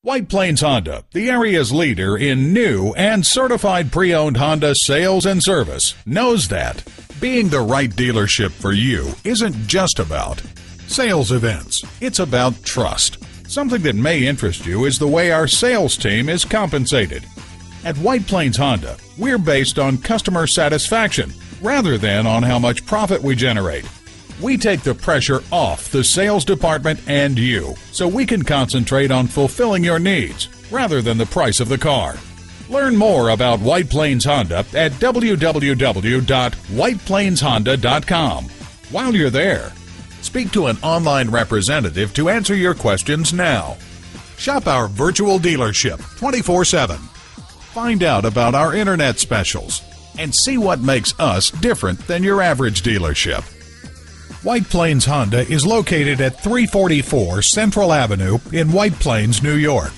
White Plains Honda, the area's leader in new and certified pre-owned Honda sales and service, knows that being the right dealership for you isn't just about sales events. It's about trust. Something that may interest you is the way our sales team is compensated. At White Plains Honda, we're based on customer satisfaction rather than on how much profit we generate. We take the pressure off the sales department and you, so we can concentrate on fulfilling your needs rather than the price of the car. Learn more about White Plains Honda at www.whiteplainshonda.com. While you're there, speak to an online representative to answer your questions now. Shop our virtual dealership 24/7. Find out about our internet specials and see what makes us different than your average dealership. White Plains Honda is located at 344 Central Avenue in White Plains, New York.